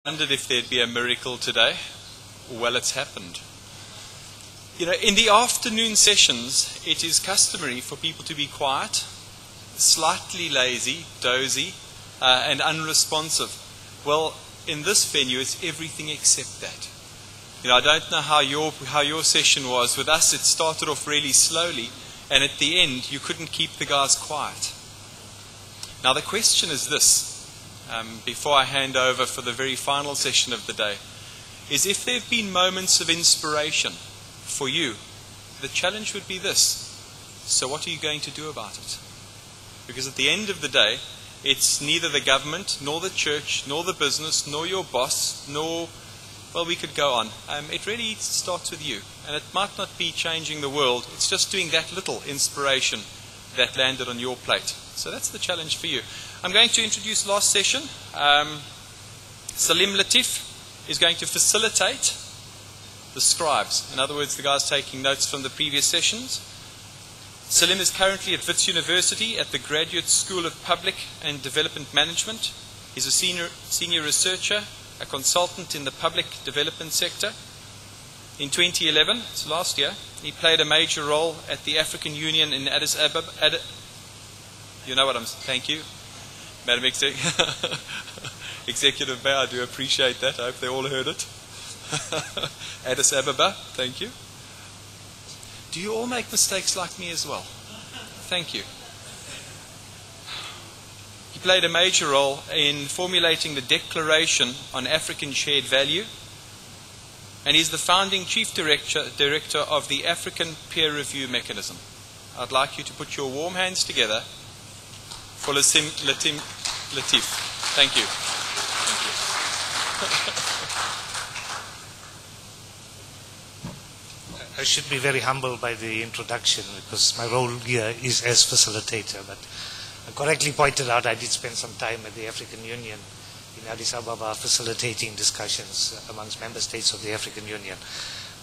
wondered if there'd be a miracle today. Well, it's happened. You know, in the afternoon sessions, it is customary for people to be quiet, slightly lazy, dozy, and unresponsive. Well, in this venue, it's everything except that. You know, I don't know how your session was. With us, it started off really slowly, and at the end, you couldn't keep the guys quiet. Now, the question is this, before I hand over for the very final session of the day, is if there have been moments of inspiration for you, the challenge would be this. So what are you going to do about it? Because at the end of the day, it's neither the government, nor the church, nor the business, nor your boss, nor, well, we could go on. It really starts with you. And it might not be changing the world. It's just doing that little inspiration that landed on your plate. So that's the challenge for you. I'm going to introduce last session. Salim Latif is going to facilitate the scribes. In other words, the guys taking notes from the previous sessions. Salim is currently at Wits University at the Graduate School of Public and Development Management. He's a senior researcher, a consultant in the public development sector. In 2011, it's last year, he played a major role at the African Union in Addis Ababa. You know what thank you, Madam Executive Mayor, I do appreciate that. I hope they all heard it. Addis Ababa, thank you. Do you all make mistakes like me as well? Thank you. He played a major role in formulating the Declaration on African Shared Value, and he's the founding chief director of the African Peer Review Mechanism. I'd like you to put your warm hands together for Salim Latif. Thank you. Thank you. I should be very humbled by the introduction because my role here is as facilitator. But correctly pointed out, I did spend some time at the African Union in Addis Ababa facilitating discussions amongst member states of the African Union,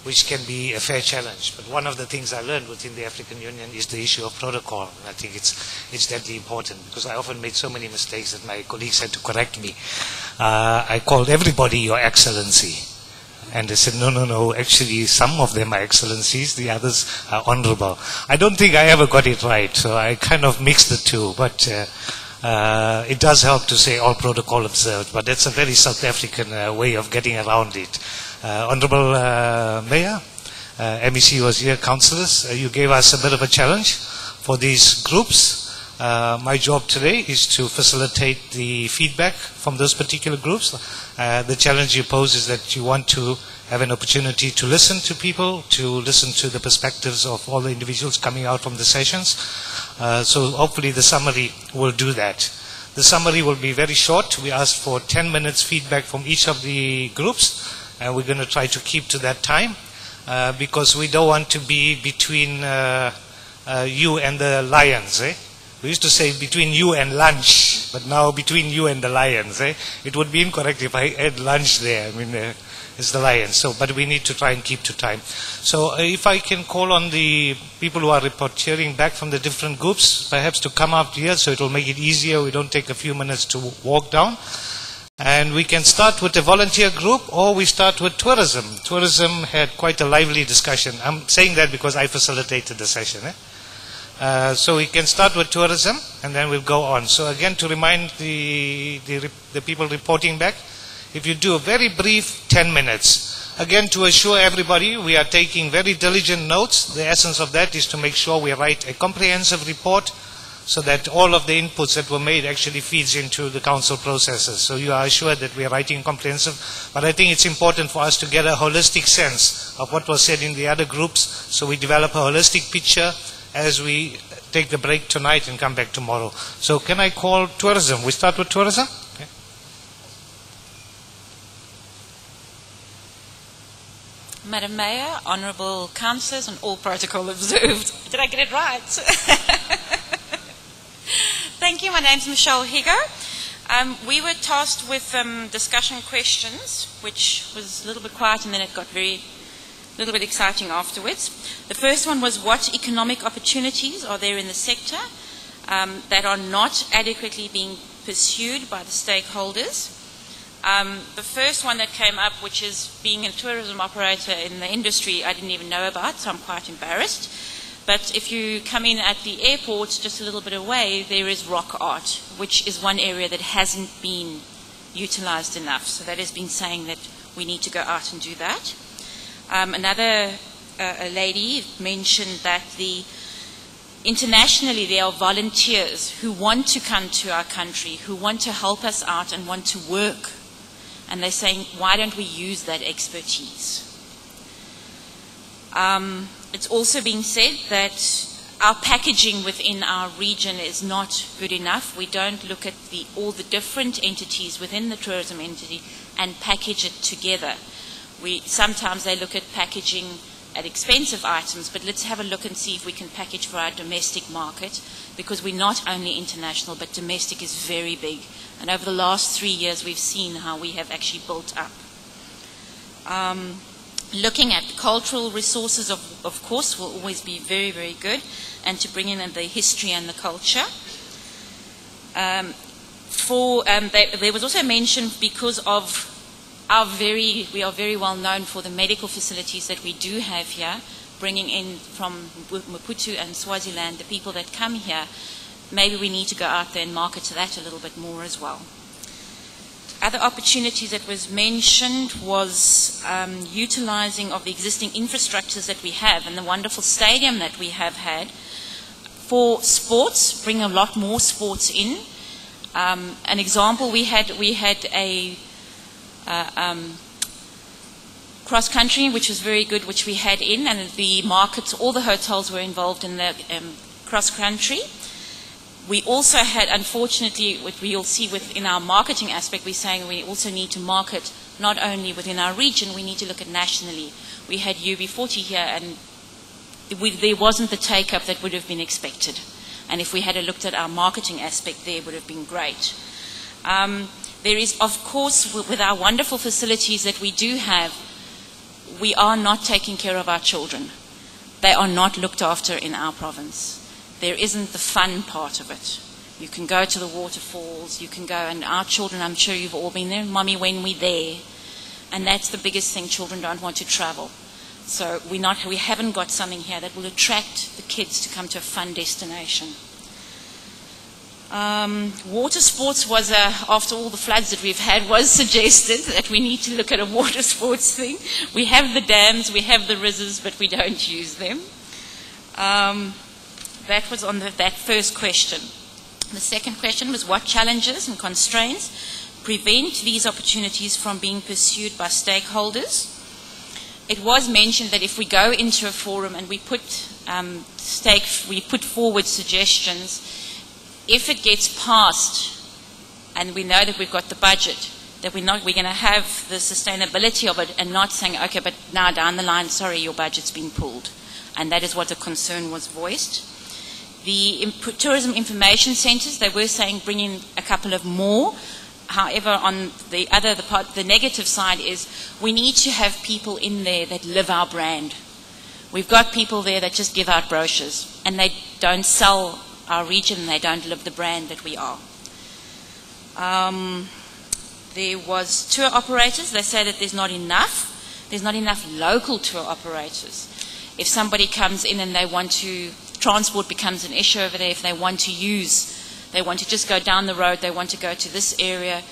which can be a fair challenge. But one of the things I learned within the African Union is the issue of protocol. And I think it's deadly important because I often made so many mistakes that my colleagues had to correct me. I called everybody Your Excellency. And they said, no, actually some of them are excellencies, the others are honorable. I don't think I ever got it right, so I kind of mixed the two. But it does help to say all protocol observed, but that's a very South African way of getting around it. Honorable Mayor, MEC was here, councillors, you gave us a bit of a challenge for these groups. My job today is to facilitate the feedback from those particular groups. The challenge you pose is that you want to have an opportunity to listen to people, to listen to the perspectives of all the individuals coming out from the sessions. So hopefully the summary will do that. The summary will be very short. We asked for 10 minutes feedback from each of the groups, and we're going to try to keep to that time because we don't want to be between you and the lions. We used to say between you and lunch, but now between you and the lions. It would be incorrect if I had lunch there. I mean, it's the lions. So, but we need to try and keep to time. So if I can call on the people who are reporting back from the different groups, perhaps to come up here so it will make it easier. We don't take a few minutes to walk down. And we can start with the volunteer group or we start with tourism. Tourism had quite a lively discussion. I'm saying that because I facilitated the session. So we can start with tourism and then we'll go on. So again, to remind the people reporting back, if you do a very brief 10 minutes, again to assure everybody we are taking very diligent notes. The essence of that is to make sure we write a comprehensive report so that all of the inputs that were made actually feeds into the council processes. So you are assured that we are writing comprehensive, but I think it's important for us to get a holistic sense of what was said in the other groups so we develop a holistic picture as we take the break tonight and come back tomorrow. So can I call tourism? We start with tourism? Okay. Madam Mayor, honourable councillors, and all protocol observed. Did I get it right? Thank you. My name is Michelle Higo. We were tasked with discussion questions, which was a little bit quiet and then it got a little bit exciting afterwards. The first one was what economic opportunities are there in the sector that are not adequately being pursued by the stakeholders? The first one that came up, which is being a tourism operator in the industry, I didn't even know about, so I'm quite embarrassed. But if you come in at the airport, just a little bit away, there is rock art, which is one area that hasn't been utilized enough. So that has been saying that we need to go out and do that. Another a lady mentioned that internationally there are volunteers who want to come to our country, who want to help us out and want to work. And they're saying, why don't we use that expertise? It's also been said that our packaging within our region is not good enough. We don't look at all the different entities within the tourism entity and package it together. Sometimes they look at packaging at expensive items, but let's have a look and see if we can package for our domestic market, because we're not only international, but domestic is very big. And over the last 3 years, we've seen how we have actually built up. Looking at cultural resources, of course, will always be very, very good, and to bring in the history and the culture. There was also mentioned, because of we are very well known for the medical facilities that we do have here, bringing in from Maputo and Swaziland the people that come here. Maybe we need to go out there and market to that a little bit more as well. Other opportunities that was mentioned was utilizing of the existing infrastructures that we have and the wonderful stadium that we have had for sports, bring a lot more sports in. An example, we had a cross country, which was very good, which we had in, and the markets, all the hotels were involved in the cross country. We also had, unfortunately, what we'll see within our marketing aspect, we're saying we also need to market not only within our region, we need to look at nationally. We had UB40 here, and there wasn't the take-up that would have been expected. And if we had looked at our marketing aspect there, it would have been great. There is, of course, with our wonderful facilities that we do have, we are not taking care of our children. They are not looked after in our province. There isn't the fun part of it. You can go to the waterfalls, you can go, and our children, I'm sure you've all been there, Mummy, when we're there. And that's the biggest thing, children don't want to travel. So we haven't got something here that will attract the kids to come to a fun destination. Water sports was, after all the floods that we've had, was suggested that we need to look at a water sports thing. We have the dams, we have the rivers, but we don't use them. That was on that first question. The second question was, what challenges and constraints prevent these opportunities from being pursued by stakeholders? It was mentioned that if we go into a forum and we put forward suggestions, if it gets passed and we know that we've got the budget, that we're going to have the sustainability of it, and not saying, okay, but now down the line, sorry, your budget's been pulled. And that is what the concern was voiced. The tourism information centres, they were saying bring in a couple of more. However, on the negative side is we need to have people in there that live our brand. We've got people there that just give out brochures, and they don't sell our region, and they don't live the brand that we are. There was tour operators. They say that there's not enough local tour operators. If somebody comes in and they want to, transport becomes an issue over there. If they want to just go down the road, they want to go to this area,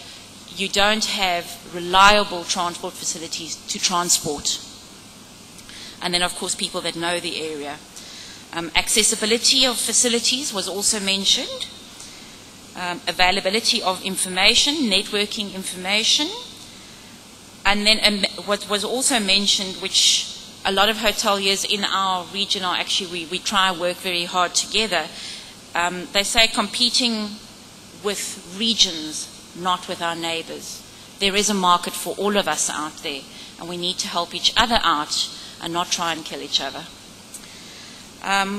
you don't have reliable transport facilities to transport. And then, of course, people that know the area. Accessibility of facilities was also mentioned. Availability of information, networking information. And then what was also mentioned, which a lot of hoteliers in our region are actually, we try and work very hard together. They say competing with regions, not with our neighbours. There is a market for all of us out there, and we need to help each other out and not try and kill each other.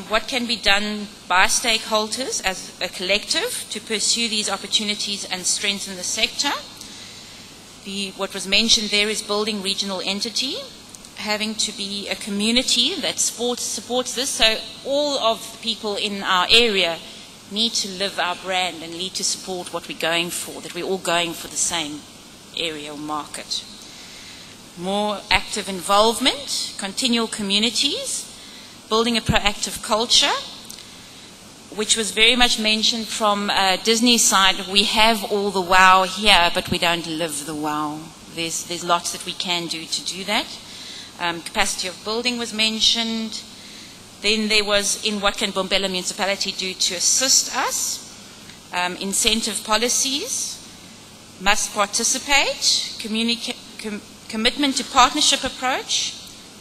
What can be done by stakeholders as a collective to pursue these opportunities and strengthen the sector? What was mentioned there is building regional entity, having to be a community that supports this, so all of the people in our area need to live our brand and need to support what we're going for, that we're all going for the same area or market. More active involvement, continual communities, building a proactive culture, which was very much mentioned from Disney's side. We have all the wow here, but we don't live the wow. There's lots that we can do to do that. Capacity of building was mentioned. Then there was, in what can Bombela municipality do to assist us? Incentive policies, must participate, commitment to partnership approach,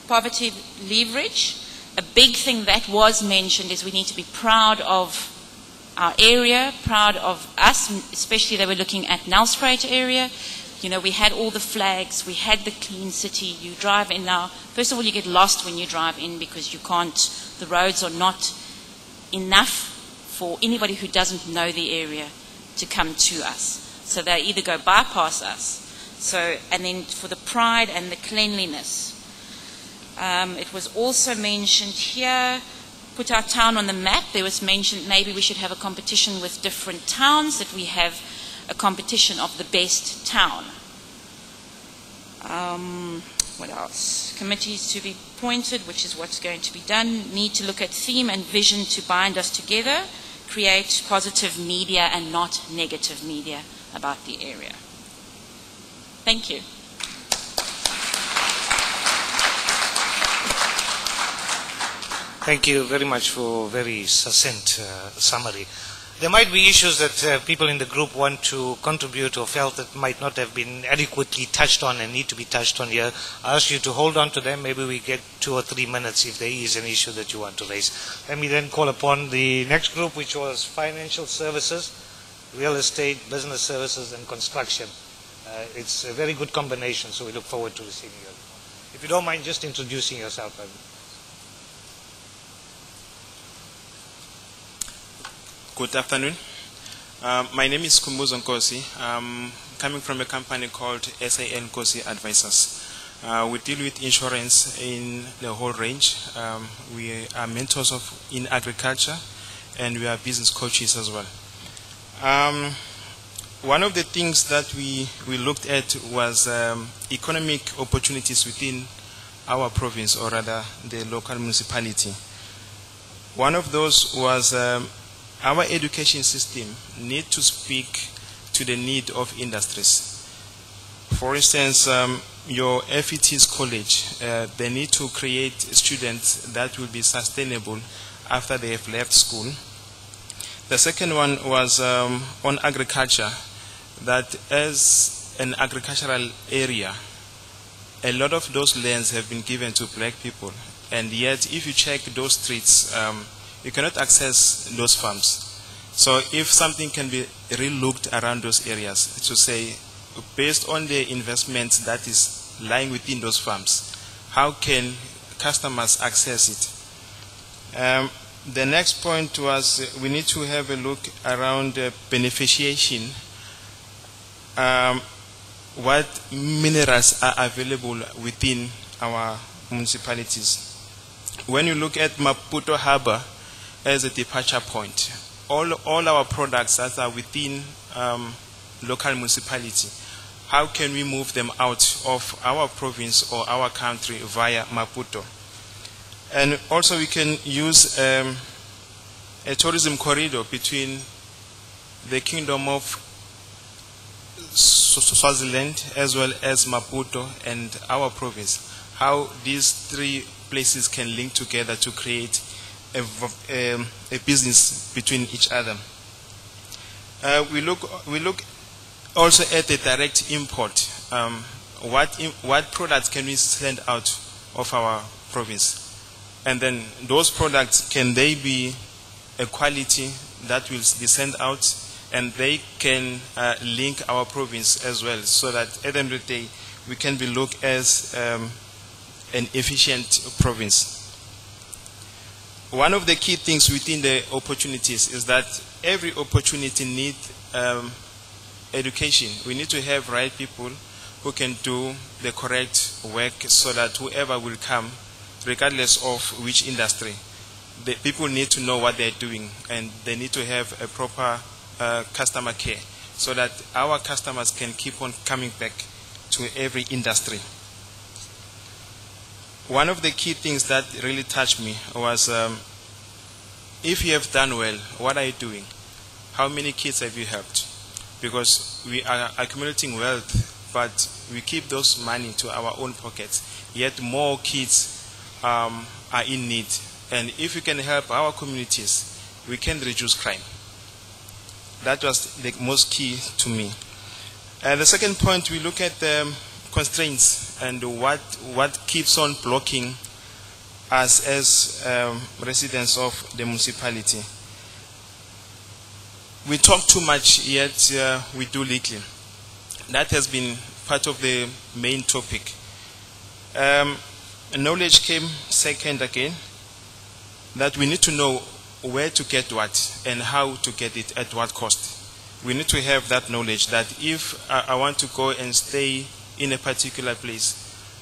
poverty leverage. A big thing that was mentioned is we need to be proud of our area, proud of us, especially they were looking at Nelspruit area. You know, we had all the flags, we had the clean city. You drive in now, first of all, you get lost when you drive in because you can't, the roads are not enough for anybody who doesn't know the area to come to us. So they either go bypass us. So, and then for the pride and the cleanliness. It was also mentioned here, put our town on the map. There was mentioned maybe we should have a competition with different towns, that we have a competition of the best town. What else? Committees to be appointed, which is what's going to be done. Need to look at theme and vision to bind us together. Create positive media and not negative media about the area. Thank you. Thank you very much for a very succinct summary. There might be issues that people in the group want to contribute or felt that might not have been adequately touched on and need to be touched on here. I ask you to hold on to them. Maybe we get 2 or 3 minutes if there is an issue that you want to raise. Let me then call upon the next group, which was financial services, real estate, business services, and construction. It's a very good combination, so we look forward to receiving you. If you don't mind just introducing yourself. Good afternoon. My name is Kumbuzo Nkosi. I'm coming from a company called SAN Nkosi Advisors. We deal with insurance in the whole range. We are mentors in agriculture, and we are business coaches as well. One of the things that we looked at was economic opportunities within our province, or rather the local municipality. One of those was our education system need to speak to the need of industries. For instance, your FET's college, they need to create students that will be sustainable after they have left school. The second one was on agriculture, that as an agricultural area, a lot of those lands have been given to black people, and yet if you check those streets, you cannot access those farms. So if something can be re-looked around those areas, to say, based on the investment that is lying within those farms, how can customers access it? The next point was we need to have a look around beneficiation. What minerals are available within our municipalities. When you look at Maputo Harbor as a departure point, all our products that are within local municipality, how can we move them out of our province or our country via Maputo? And also we can use a tourism corridor between the Kingdom of Swaziland as well as Maputo and our province. How these 3 places can link together to create a business between each other. We look also at the direct import. What products can we send out of our province? And then those products, can they be a quality that will be sent out, and they can link our province as well, so that at the end of the day we can be looked as an efficient province. One of the key things within the opportunities is that every opportunity needs education. We need to have right people who can do the correct work, so that whoever will come, regardless of which industry, the people need to know what they're doing, and they need to have a proper customer care so that our customers can keep on coming back to every industry. One of the key things that really touched me was, if you have done well, what are you doing? How many kids have you helped? Because we are accumulating wealth, but we keep those money to our own pockets, yet more kids are in need. And if we can help our communities, we can reduce crime. That was the most key to me. The second point, we look at the constraints and what keeps on blocking us as residents of the municipality. We talk too much, yet we do little. That has been part of the main topic. Knowledge came second again, that we need to know where to get what and how to get it at what cost. We need to have that knowledge that if I want to go and stay in a particular place,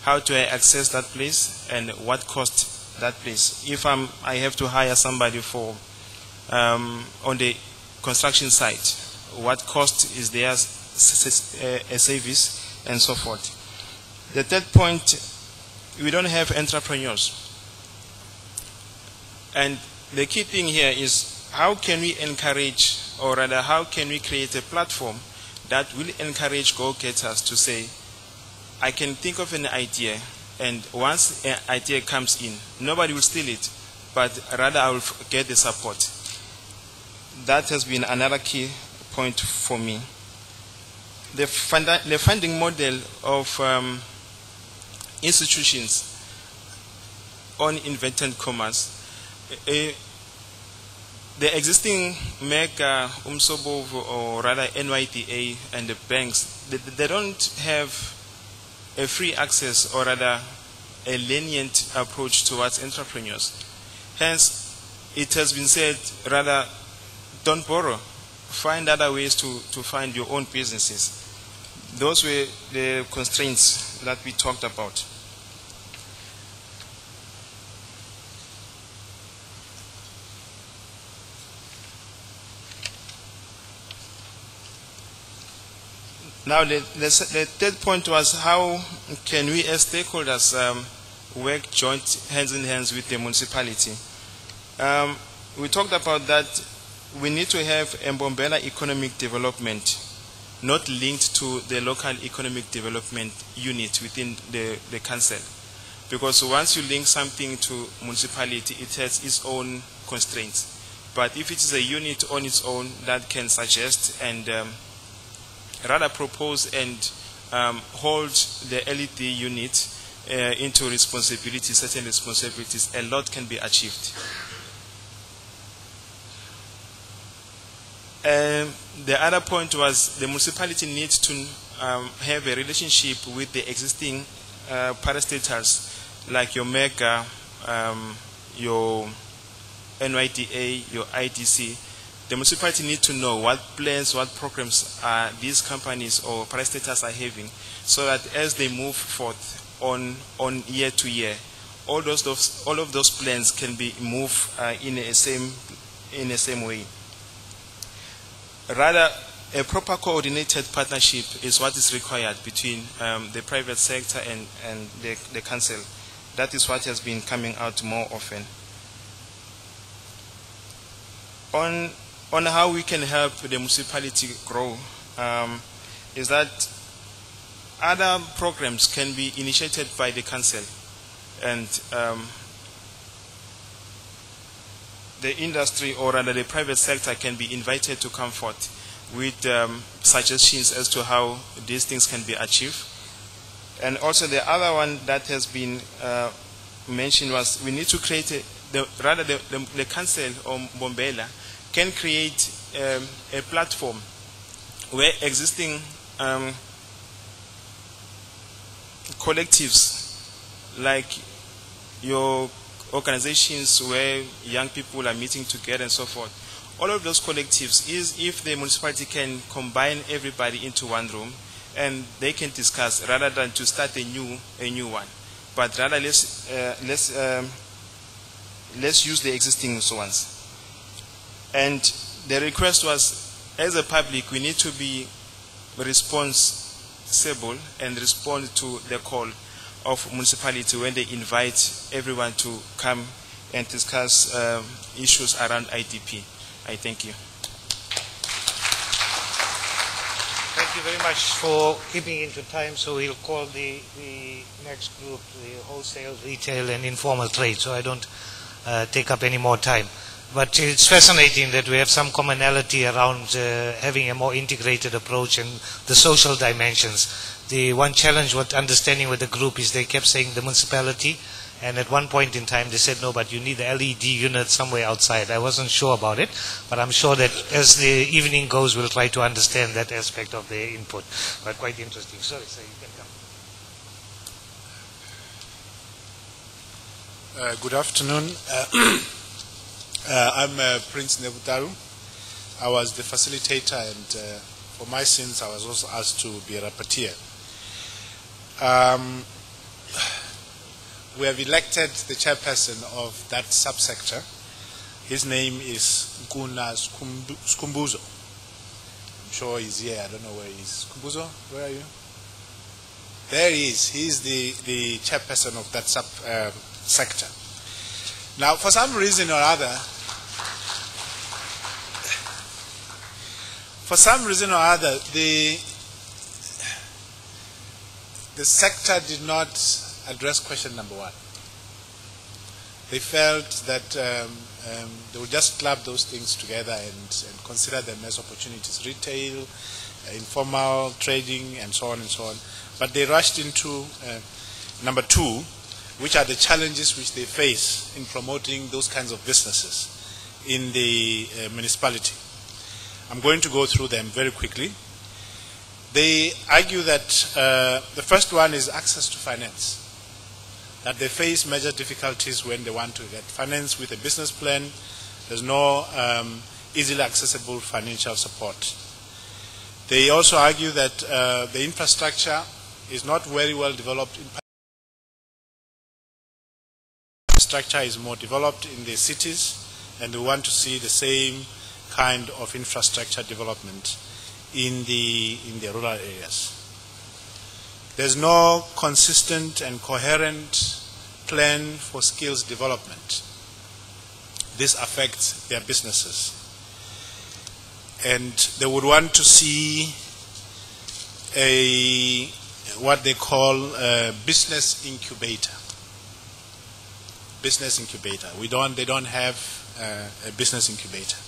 how do I access that place and what cost that place? If I have to hire somebody for on the construction site, what cost is there as a service and so forth. The third point, we don't have entrepreneurs. And the key thing here is how can we encourage, or rather how can we create a platform that will encourage go-getters to say, I can think of an idea, and once an idea comes in, nobody will steal it, but rather I will get the support. That has been another key point for me. The funding model of institutions on invented commerce, the existing MEGA, UMSOBOV, or rather NYDA and the banks, they don't have a free access or rather a lenient approach towards entrepreneurs. Hence, it has been said, rather, don't borrow. Find other ways to find your own businesses. Those were the constraints that we talked about. Now, the third point was how can we as stakeholders work joint hands in hands with the municipality. We talked about that we need to have a Mbombela economic development not linked to the local economic development unit within the council. Because once you link something to municipality, it has its own constraints. But if it is a unit on its own that can suggest and rather propose and hold the LED unit into responsibility, certain responsibilities, a lot can be achieved. The other point was the municipality needs to have a relationship with the existing parastatals like your MEGA, your NYDA, your IDC. The municipality needs to know what plans, what programs these companies or parastatals are having, so that as they move forth on year to year, all of those plans can be moved in the same way. Rather, a proper coordinated partnership is what is required between the private sector and the council. That is what has been coming out more often. On how we can help the municipality grow, is that other programs can be initiated by the council, and the industry or rather the private sector can be invited to come forth with suggestions as to how these things can be achieved. And also the other one that has been mentioned was we need to create the council or Mbombela can create a platform where existing collectives like your organizations where young people are meeting together and so forth, all of those collectives is if the municipality can combine everybody into one room and they can discuss rather than to start a new one, but rather let's use the existing ones. And the request was as a public, we need to be responsible and respond to the call of municipality when they invite everyone to come and discuss issues around IDP. I thank you. Thank you very much for keeping into time. So we'll call the next group, the wholesale, retail, and informal trade, so I don't take up any more time. But it's fascinating that we have some commonality around having a more integrated approach and the social dimensions. The one challenge with understanding with the group is they kept saying the municipality, and at one point in time they said, no, but you need the LED unit somewhere outside. I wasn't sure about it, but I'm sure that as the evening goes, we'll try to understand that aspect of their input. But quite interesting. Sorry, sir, you can come. Good afternoon. I'm Prince Nebutaru. I was the facilitator, and for my sins, I was also asked to be a rapporteur. We have elected the chairperson of that subsector. His name is Nkuna Skumbuzo. I'm sure he's here. I don't know where he is. Skumbuzo, where are you? There he is. He's the chairperson of that subsector. Now, for some reason or other, the sector did not address question number one. They felt that they would just club those things together and consider them as opportunities, retail, informal trading, and so on and so on. But they rushed into number two, which are the challenges which they face in promoting those kinds of businesses in the municipality. I'm going to go through them very quickly. They argue that the first one is access to finance, that they face major difficulties when they want to get finance with a business plan. There's no easily accessible financial support. They also argue that the infrastructure is not very well developed. Infrastructure is more developed in the cities, and they want to see the same kind of infrastructure development in the rural areas. There's no consistent and coherent plan for skills development. This affects their businesses. And they would want to see what they call a business incubator. Business incubator. They don't have a business incubator.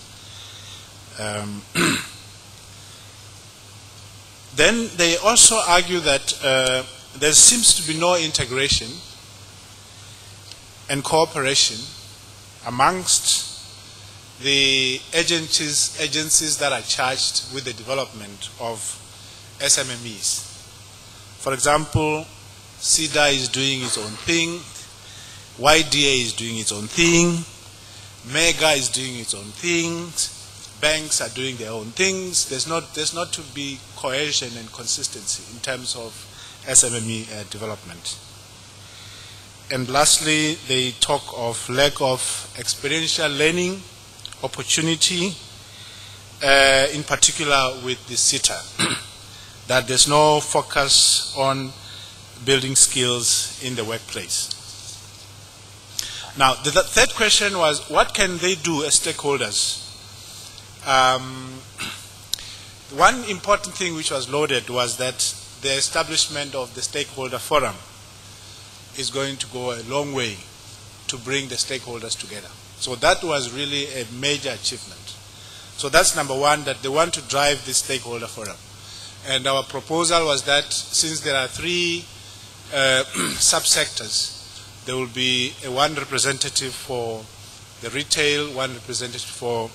Then they also argue that there seems to be no integration and cooperation amongst the agencies that are charged with the development of SMMEs. For example, SIDA is doing its own thing, YDA is doing its own thing, MEGA is doing its own things, banks are doing their own things. There's not to be cohesion and consistency in terms of SMME development. And lastly, they talk of lack of experiential learning opportunity, in particular with the SITA, that there's no focus on building skills in the workplace. Now, the third question was, what can they do as stakeholders? One important thing which was loaded was that the establishment of the stakeholder forum is going to go a long way to bring the stakeholders together. So that was really a major achievement. So that's number one, that they want to drive this stakeholder forum. And our proposal was that since there are three subsectors, there will be one representative for the retail, one representative for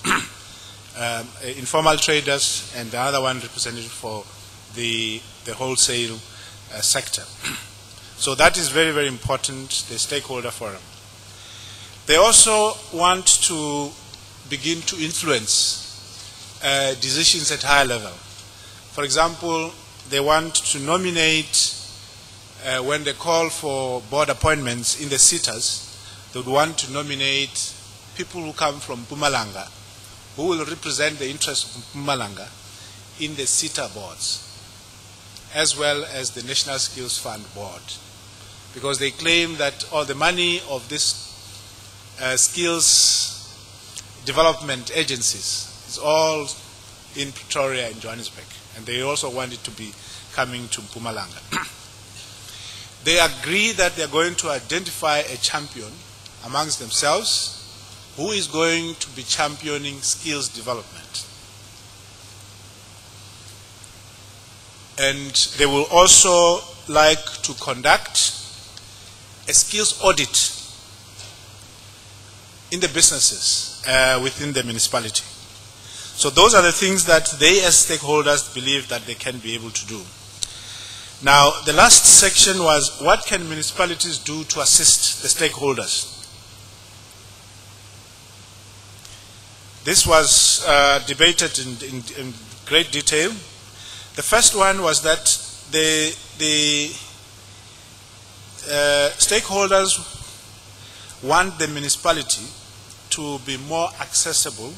informal traders, and the other one representative for the wholesale sector. So that is very, very important, the stakeholder forum. They also want to begin to influence decisions at higher level. For example, they want to nominate, when they call for board appointments in the SITAs, they would want to nominate people who come from Mpumalanga who will represent the interests of Mpumalanga in the SETA boards, as well as the National Skills Fund board, because they claim that all the money of this skills development agencies is all in Pretoria and Johannesburg, and they also want it to be coming to Mpumalanga. They agree that they are going to identify a champion amongst themselves who is going to be championing skills development. And they will also like to conduct a skills audit in the businesses within the municipality. So those are the things that they as stakeholders believe that they can be able to do. Now, the last section was, what can municipalities do to assist the stakeholders? This was debated in great detail. The first one was that the stakeholders want the municipality to be more accessible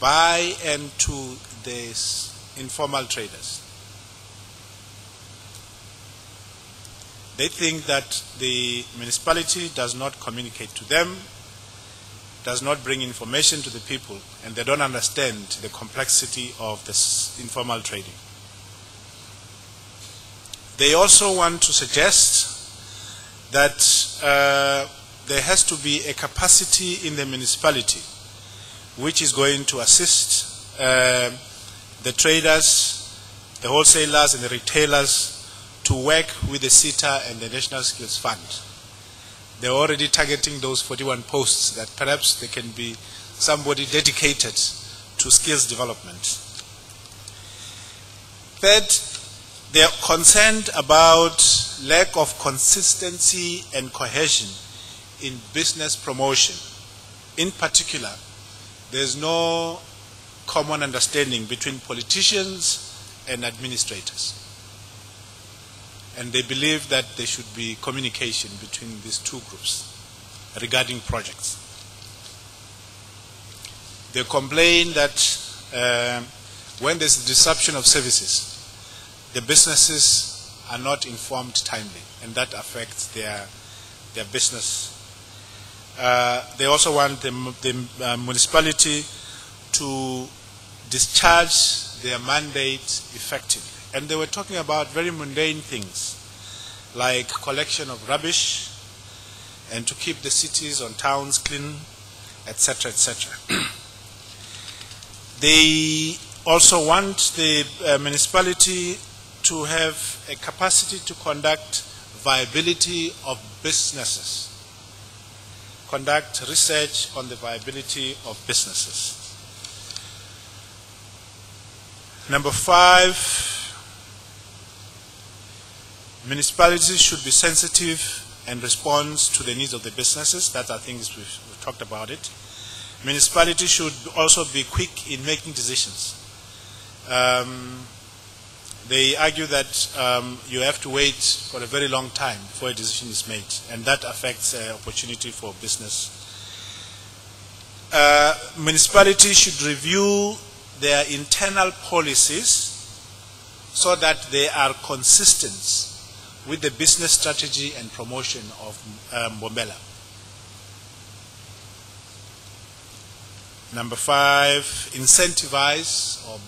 by and to the informal traders. They think that the municipality does not communicate to them, does not bring information to the people, and they don't understand the complexity of this informal trading. They also want to suggest that there has to be a capacity in the municipality which is going to assist the traders, the wholesalers and the retailers to work with the SETA and the National Skills Fund. They're already targeting those 41 posts that perhaps there can be somebody dedicated to skills development. Third, they are concerned about lack of consistency and cohesion in business promotion. In particular, there's no common understanding between politicians and administrators. And they believe that there should be communication between these two groups regarding projects. They complain that when there's a disruption of services, the businesses are not informed timely, and that affects their business. They also want the municipality to discharge their mandate effectively. And they were talking about very mundane things, like collection of rubbish, and to keep the cities and towns clean, etc., etc. They also want the municipality to have a capacity to conduct viability of businesses, conduct research on the viability of businesses. Number 5, municipalities should be sensitive and respond to the needs of the businesses. That, I think, we've talked about it. Municipalities should also be quick in making decisions. They argue that you have to wait for a very long time before a decision is made, and that affects opportunity for business. Municipalities should review their internal policies so that they are consistent with the business strategy and promotion of Mbombela. Number 5, incentivize or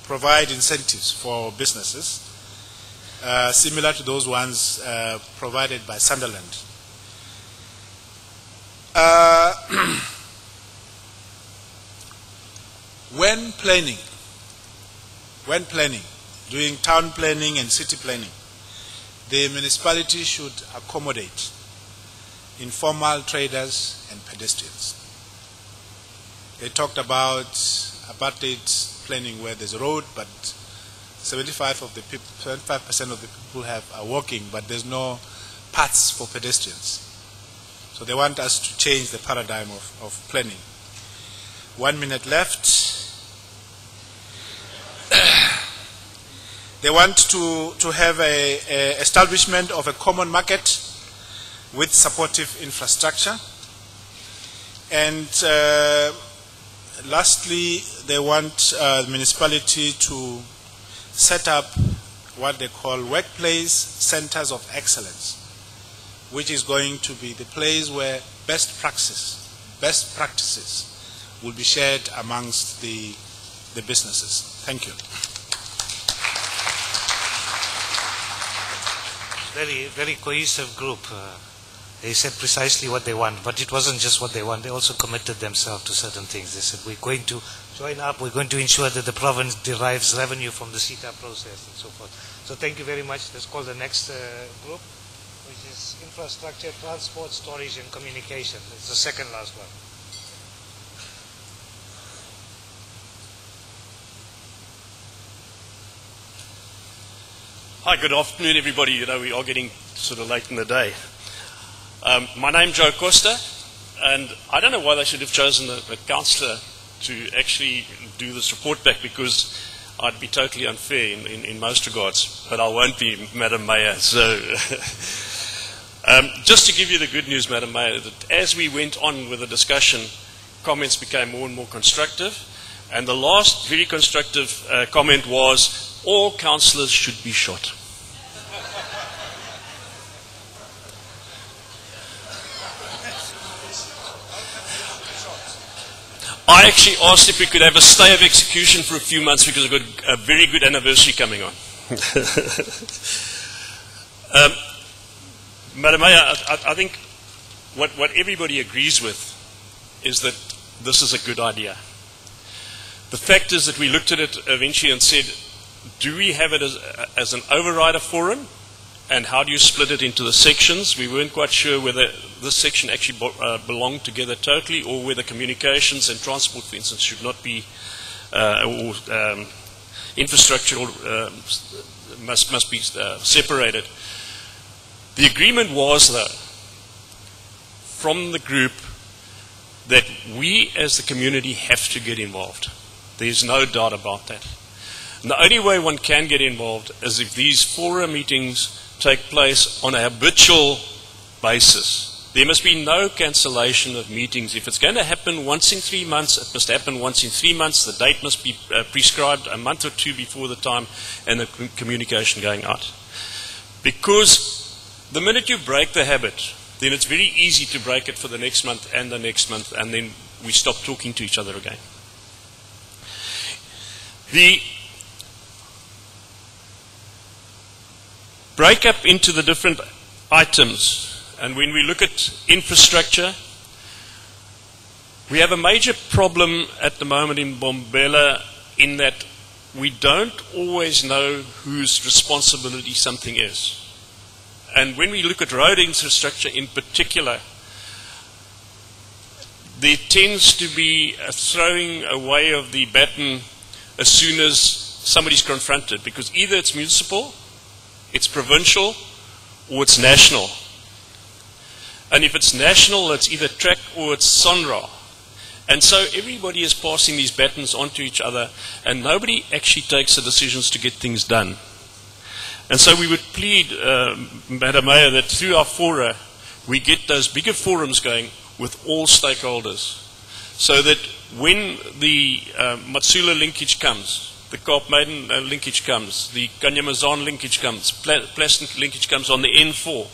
provide incentives for businesses, similar to those ones provided by Sunderland. When planning, doing town planning and city planning, the municipality should accommodate informal traders and pedestrians. They talked about apartheid planning where there's a road, but 75% of the people are walking, but there's no paths for pedestrians. So they want us to change the paradigm of planning. 1 minute left. They want to have a establishment of a common market with supportive infrastructure, and Lastly, they want the municipality to set up what they call workplace centers of excellence, which is going to be the place where best practices will be shared amongst the businesses. Thank you. Very cohesive group. They said precisely what they want, but it wasn't just what they want. They also committed themselves to certain things. They said, we're going to join up, we're going to ensure that the province derives revenue from the CETA process and so forth. So thank you very much. Let's call the next group, which is infrastructure, transport, storage, and communication. It's the second last one. Hi, good afternoon, everybody. You know, we are getting sort of late in the day. My name's Joe Costa, and I don't know why they should have chosen a councillor to actually do this report back, because I'd be totally unfair in most regards, but I won't be, Madam Mayor. So, just to give you the good news, Madam Mayor, that as we went on with the discussion, comments became more and more constructive, and the last very constructive comment was, all councillors should be shot. I actually asked if we could have a stay of execution for a few months, because I've got a very good anniversary coming on. Madam Mayor, I think what everybody agrees with is that this is a good idea. The fact is that we looked at it eventually and said, do we have it as an overrider forum, and how do you split it into the sections? We weren't quite sure whether this section actually belonged together totally, or whether communications and transport, for instance, should not be, or infrastructure must be separated. The agreement was, though, from the group, that we as the community have to get involved. There's no doubt about that. And the only way one can get involved is if these forum meetings take place on a habitual basis. There must be no cancellation of meetings. If it's going to happen once in 3 months, it must happen once in 3 months. The date must be prescribed a month or two before the time, and the communication going out. Because the minute you break the habit, then it's very easy to break it for the next month, and then we stop talking to each other again. The break up into the different items, and when we look at infrastructure, we have a major problem at the moment in Mbombela in that we don't always know whose responsibility something is. And when we look at road infrastructure in particular, there tends to be a throwing away of the baton as soon as somebody's confronted, because either it's municipal, it's provincial, or it's national. And if it's national, it's either TRAC or it's SONRA. And so everybody is passing these batons on to each other, and nobody actually takes the decisions to get things done. And so we would plead, Madam Mayor, that through our fora, we get those bigger forums going with all stakeholders, so that when the Matsula linkage comes, the Kaap-Maiden linkage comes, the Kanyamazan linkage comes, Plaston linkage comes on the N4,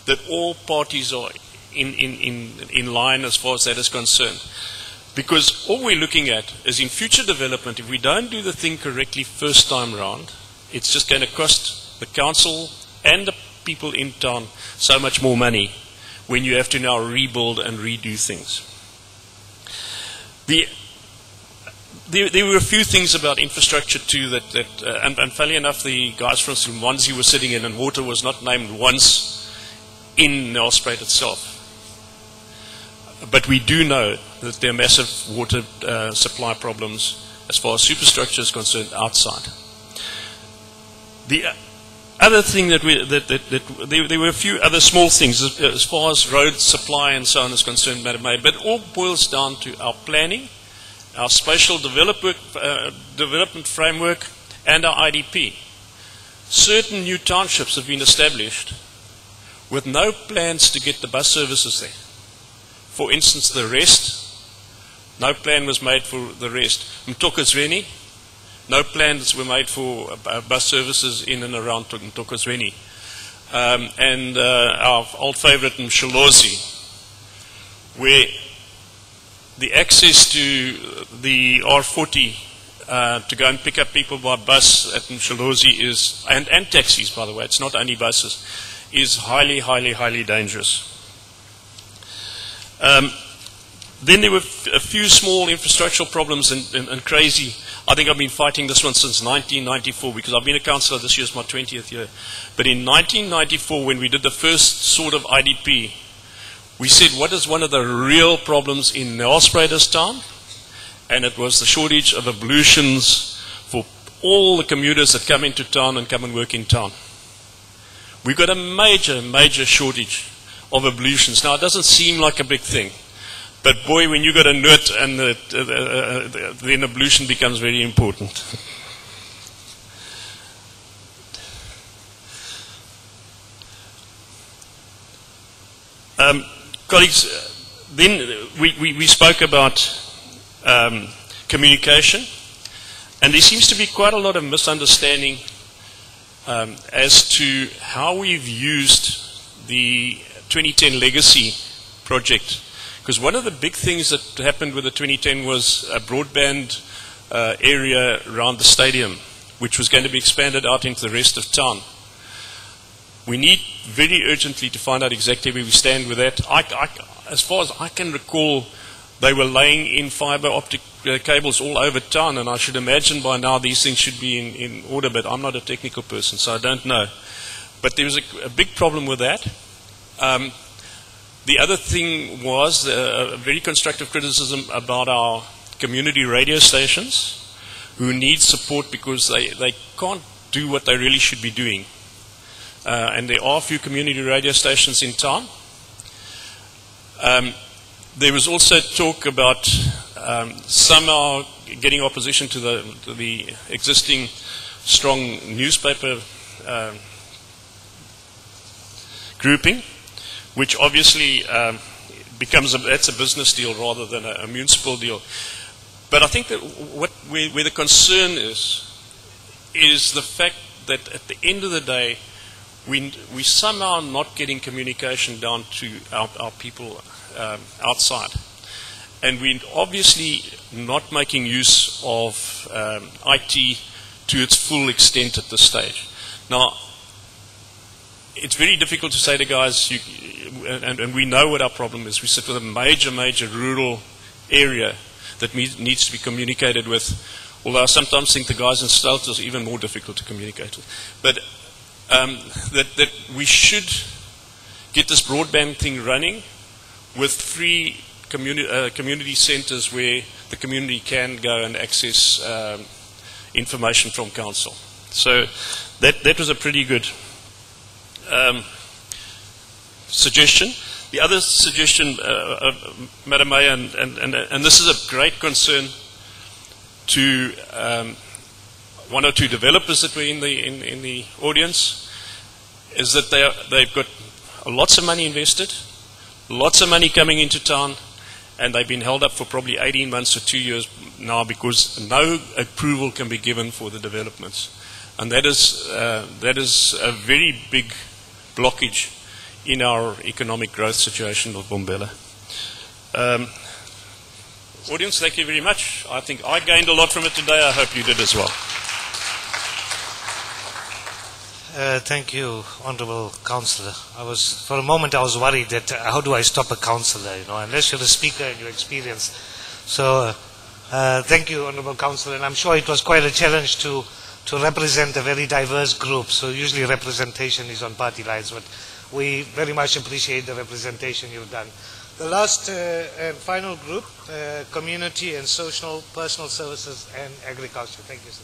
that all parties are in line as far as that is concerned. Because all we're looking at is in future development, if we don't do the thing correctly first time round, it's just going to cost the council and the people in town so much more money when you have to now rebuild and redo things. There were a few things about infrastructure too and funnily enough, the guys from Swansea were sitting in, and water was not named once in Nelspruit itself. But we do know that there are massive water supply problems as far as superstructure is concerned outside. The other thing that there were a few other small things as far as road supply and so on is concerned, Madam Mayor, but it all boils down to our planning, our spatial development framework, and our IDP. Certain new townships have been established with no plans to get the bus services there. For instance, the Rest, No plan was made for the rest. Mthokozweni, no plans were made for bus services in and around Mthokozweni. And our old favorite Msholozi, where the access to the R40 to go and pick up people by bus at Msholozi is, and taxis by the way, it's not only buses, is highly, highly, highly dangerous. Then there were a few small infrastructural problems and crazy. I think I've been fighting this one since 1994 because I've been a councillor. This year's my 20th year. But in 1994, when we did the first sort of IDP, we said what is one of the real problems in Nelspruit's town? And it was the shortage of ablutions for all the commuters that come into town and come and work in town. We've got a major, major shortage of ablutions. Now, it doesn't seem like a big thing. But boy, when you got a nut, and then ablution becomes very important. Colleagues, then we spoke about communication, and there seems to be quite a lot of misunderstanding as to how we've used the 2010 legacy project. Because one of the big things that happened with the 2010 was a broadband area around the stadium, which was going to be expanded out into the rest of town. We need very urgently to find out exactly where we stand with that. As far as I can recall, they were laying in fiber optic cables all over town, and I should imagine by now these things should be in order, but I'm not a technical person, so I don't know. But there was a big problem with that. The other thing was a very constructive criticism about our community radio stations, who need support because they can't do what they really should be doing. And there are a few community radio stations in town. There was also talk about some are getting opposition to the existing strong newspaper grouping, which obviously becomes that's a business deal rather than a municipal deal. But I think that where the concern is the fact that at the end of the day, we somehow are not getting communication down to our people outside. And we're obviously not making use of IT to its full extent at this stage. Now, it's very difficult to say to guys, and we know what our problem is. We sit with a major, major rural area that needs to be communicated with, although I sometimes think the guys in Stelt is even more difficult to communicate with. But that we should get this broadband thing running with free community centres where the community can go and access information from council. So that was a pretty good suggestion. The other suggestion, Madam Mayor, and this is a great concern to one or two developers that were in the audience, is that they've got lots of money invested, lots of money coming into town, and they've been held up for probably 18 months or 2 years now because no approval can be given for the developments. And that is a very big blockage in our economic growth situation of Mbombela. Audience, thank you very much. I think I gained a lot from it today. I hope you did as well. Thank you, Honourable Councillor. For a moment I was worried that how do I stop a councillor, unless you're a speaker and you're experienced. So thank you, Honourable Councillor, and I'm sure it was quite a challenge to represent a very diverse group. So usually representation is on party lines, but we very much appreciate the representation you've done. The last and final group, community and social, personal services and agriculture. Thank you, sir.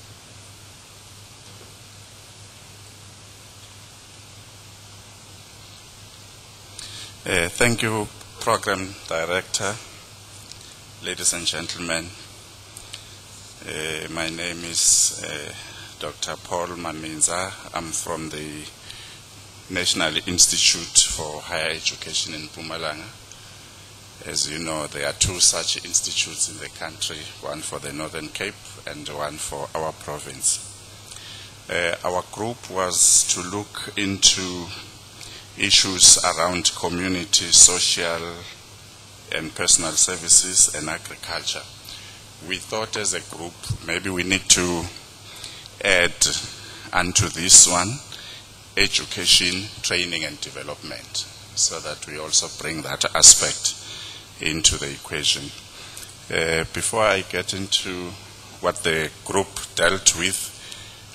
Thank you, Program Director, ladies and gentlemen. My name is Dr. Paul Maminza. I'm from the National Institute for Higher Education in Mpumalanga. As you know, there are 2 such institutes in the country, one for the Northern Cape and one for our province. Our group was to look into issues around community, social and personal services and agriculture. We thought as a group maybe we need to add onto this one education, training and development, so that we also bring that aspect into the equation. Before I get into what the group dealt with,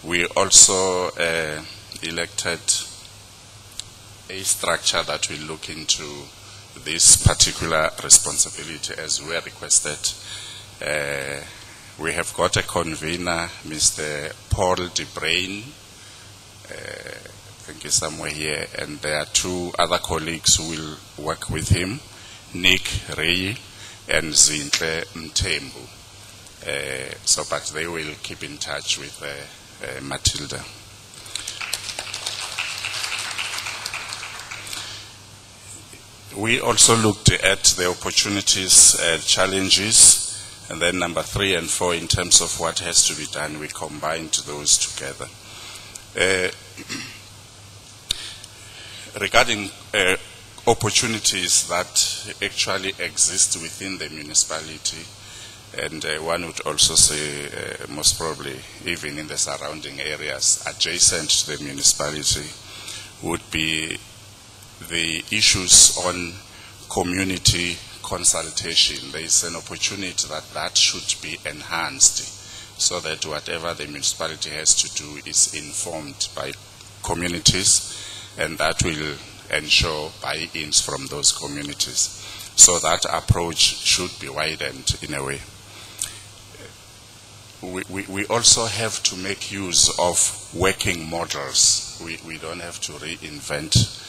we also elected a structure that will look into this particular responsibility as we are requested. We have got a convener, Mr. Paul de Brain, I think he's somewhere here, and there are 2 other colleagues who will work with him, Nick Ray and Zintle Mtembu. But they will keep in touch with Matilda. We also looked at the opportunities, challenges, and then number 3 and 4 in terms of what has to be done, we combined those together. Regarding opportunities that actually exist within the municipality, and one would also say most probably even in the surrounding areas adjacent to the municipality, would be the issues on community consultation. There is an opportunity that should be enhanced so that whatever the municipality has to do is informed by communities, and that will ensure buy-ins from those communities. So that approach should be widened in a way. We also have to make use of working models. We don't have to reinvent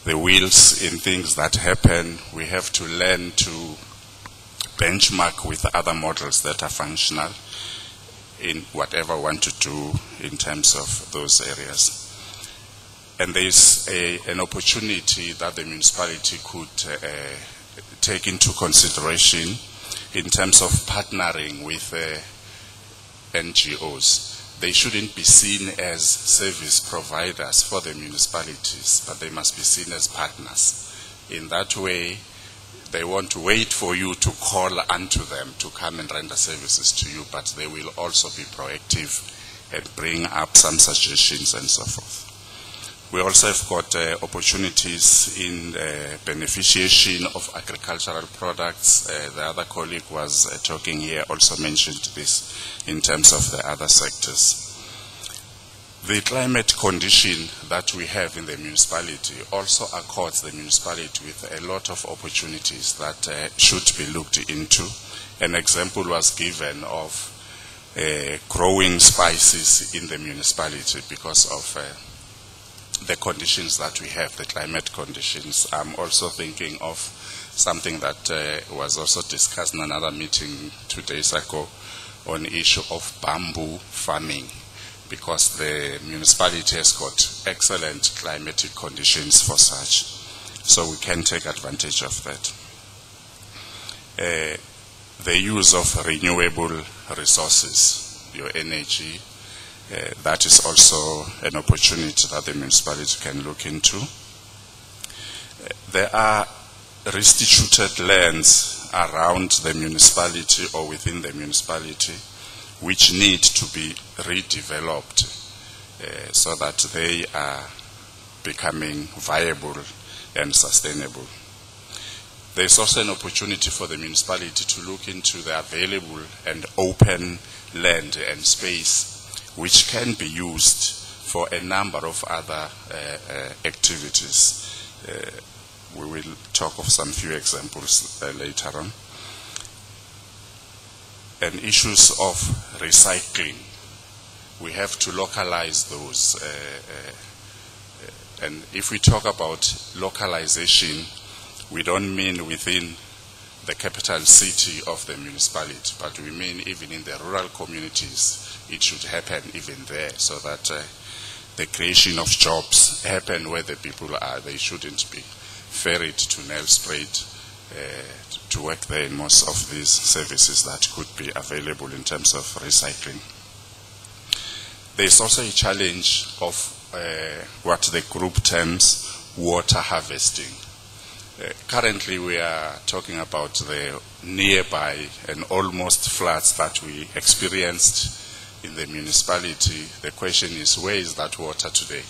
the wheels in things that happen. We have to learn to benchmark with other models that are functional in whatever we want to do in terms of those areas. And there is an opportunity that the municipality could take into consideration in terms of partnering with NGOs. They shouldn't be seen as service providers for the municipalities, but they must be seen as partners. In that way, they won't wait for you to call unto them to come and render services to you, but they will also be proactive and bring up some suggestions and so forth. We also have got opportunities in beneficiation of agricultural products. The other colleague was talking here, also mentioned this in terms of the other sectors. The climate condition that we have in the municipality also accords the municipality with a lot of opportunities that should be looked into. An example was given of growing spices in the municipality because of the conditions that we have, the climate conditions. I'm also thinking of something that was also discussed in another meeting 2 days ago on the issue of bamboo farming, because the municipality has got excellent climatic conditions for such. So we can take advantage of that. The use of renewable resources, your energy, that is also an opportunity that the municipality can look into. There are restituted lands around the municipality or within the municipality which need to be redeveloped so that they are becoming viable and sustainable. There is also an opportunity for the municipality to look into the available and open land and space which can be used for a number of other activities. We will talk of some few examples later on. And issues of recycling, we have to localize those. And if we talk about localization, we don't mean within the capital city of the municipality, but we mean even in the rural communities. It should happen even there, so that the creation of jobs happen where the people are. They shouldn't be ferried to Nelspruit to work there in most of these services that could be available in terms of recycling. There is also a challenge of what the group terms water harvesting. Currently we are talking about the nearby and almost floods that we experienced in the municipality. The question is, where is that water today?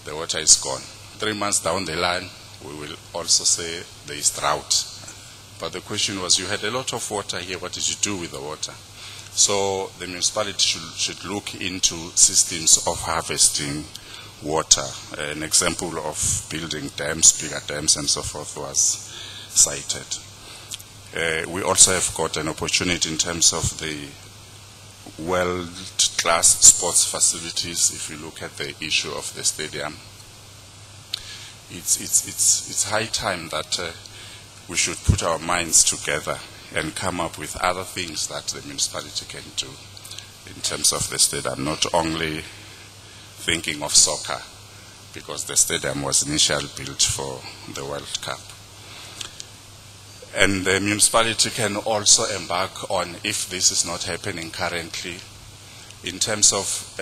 The water is gone. 3 months down the line, we will also say there is drought. But the question was, you had a lot of water here, what did you do with the water? So the municipality should look into systems of harvesting water. An example of building dams, bigger dams and so forth was cited. We also have got an opportunity in terms of the world-class sports facilities. If you look at the issue of the stadium, it's high time that we should put our minds together and come up with other things that the municipality can do in terms of the stadium, not only thinking of soccer, because the stadium was initially built for the World Cup. And the municipality can also embark on, if this is not happening currently, in terms of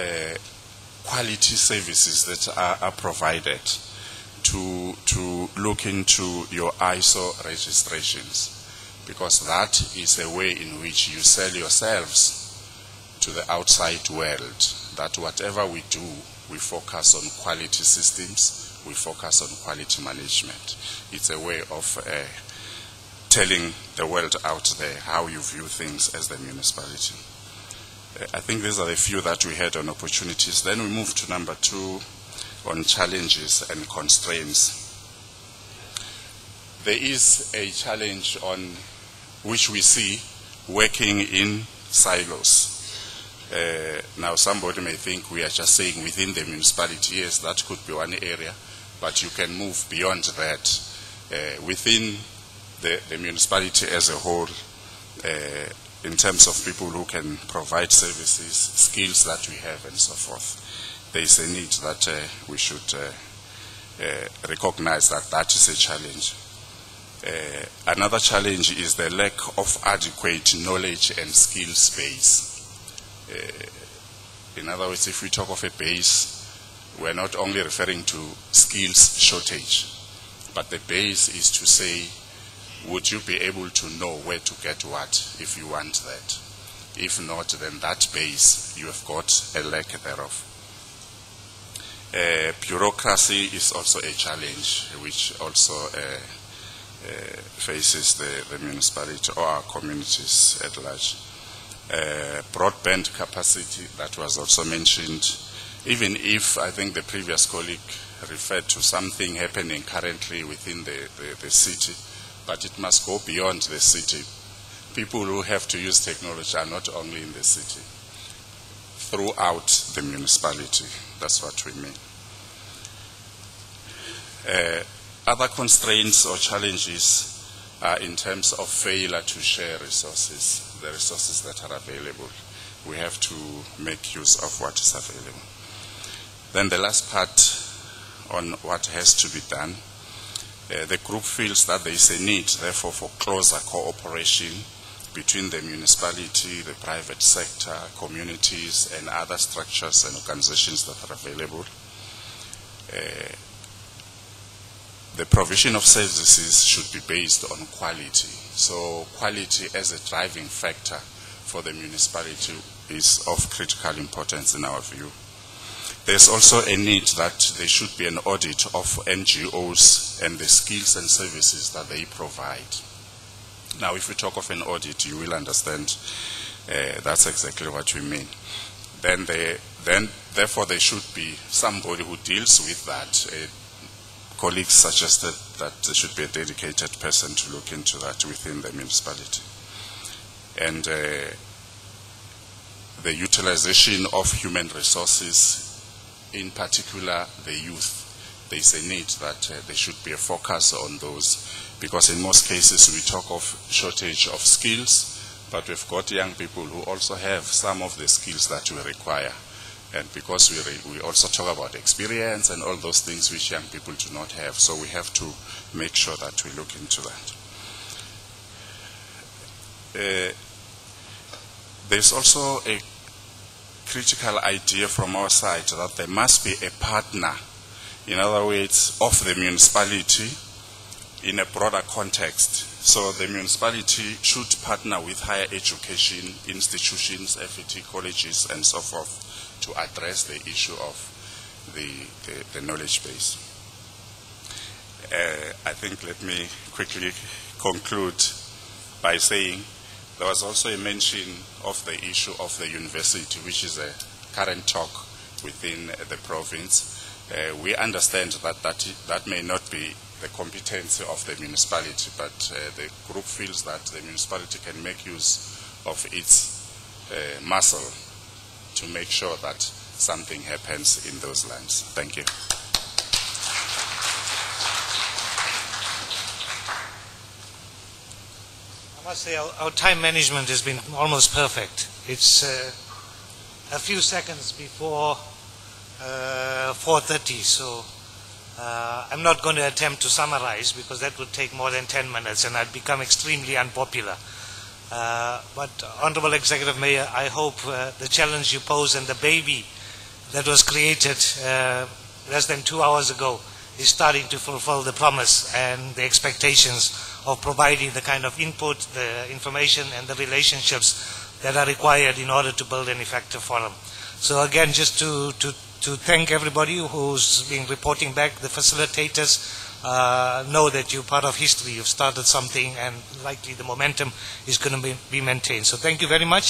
quality services that are provided, to look into your ISO registrations, because that is a way in which you sell yourselves to the outside world, that whatever we do, we focus on quality systems, we focus on quality management. It's a way of telling the world out there how you view things as the municipality. I think these are the few that we had on opportunities. Then we move to number 2 on challenges and constraints. There is a challenge on which we see working in silos. Now somebody may think we are just saying within the municipality. Yes, that could be one area, but you can move beyond that. Within the municipality as a whole, in terms of people who can provide services, skills that we have and so forth, there is a need that we should recognize that is a challenge. Another challenge is the lack of adequate knowledge and skills base. In other words, if we talk of a base, we're not only referring to skills shortage, but the base is to say, would you be able to know where to get what if you want that? If not, then that base, you have got a lack thereof. Bureaucracy is also a challenge which also faces the municipality or our communities at large. Broadband capacity, that was also mentioned, even if I think the previous colleague referred to something happening currently within the city, but it must go beyond the city. People who have to use technology are not only in the city, throughout the municipality. That's what we mean. Other constraints or challenges are in terms of failure to share resources, the resources that are available. We have to make use of what is available. Then the last part on what has to be done. The group feels that there is a need, therefore, for closer cooperation between the municipality, the private sector, communities, and other structures and organizations that are available. The provision of services should be based on quality. So quality as a driving factor for the municipality is of critical importance in our view. There's also a need that there should be an audit of NGOs and the skills and services that they provide. Now, if we talk of an audit, you will understand that's exactly what we mean. Therefore, there should be somebody who deals with that. Colleagues suggested that there should be a dedicated person to look into that within the municipality. And the utilization of human resources, in particular the youth, there is a need that there should be a focus on those, because in most cases we talk of shortage of skills, but we've got young people who also have some of the skills that we require And because we also talk about experience and all those things which young people do not have, so we have to make sure that we look into that. There's also a critical idea from our side that there must be a partner, in other words, of the municipality in a broader context. So the municipality should partner with higher education institutions, FET colleges, and so forth, to address the issue of the knowledge base. I think let me quickly conclude by saying there was also a mention of the issue of the university, which is a current talk within the province. We understand that may not be the competency of the municipality, but the group feels that the municipality can make use of its muscle to make sure that something happens in those lines. Thank you. I must say our time management has been almost perfect. It's a few seconds before 4:30, so I'm not going to attempt to summarize because that would take more than 10 minutes and I'd become extremely unpopular. But Honorable Executive Mayor, I hope the challenge you pose and the baby that was created less than 2 hours ago is starting to fulfill the promise and the expectations of providing the kind of input, the information and the relationships that are required in order to build an effective forum. So again, just to thank everybody who's been reporting back, the facilitators, know that you're part of history, you've started something and likely the momentum is going to be maintained. So thank you very much.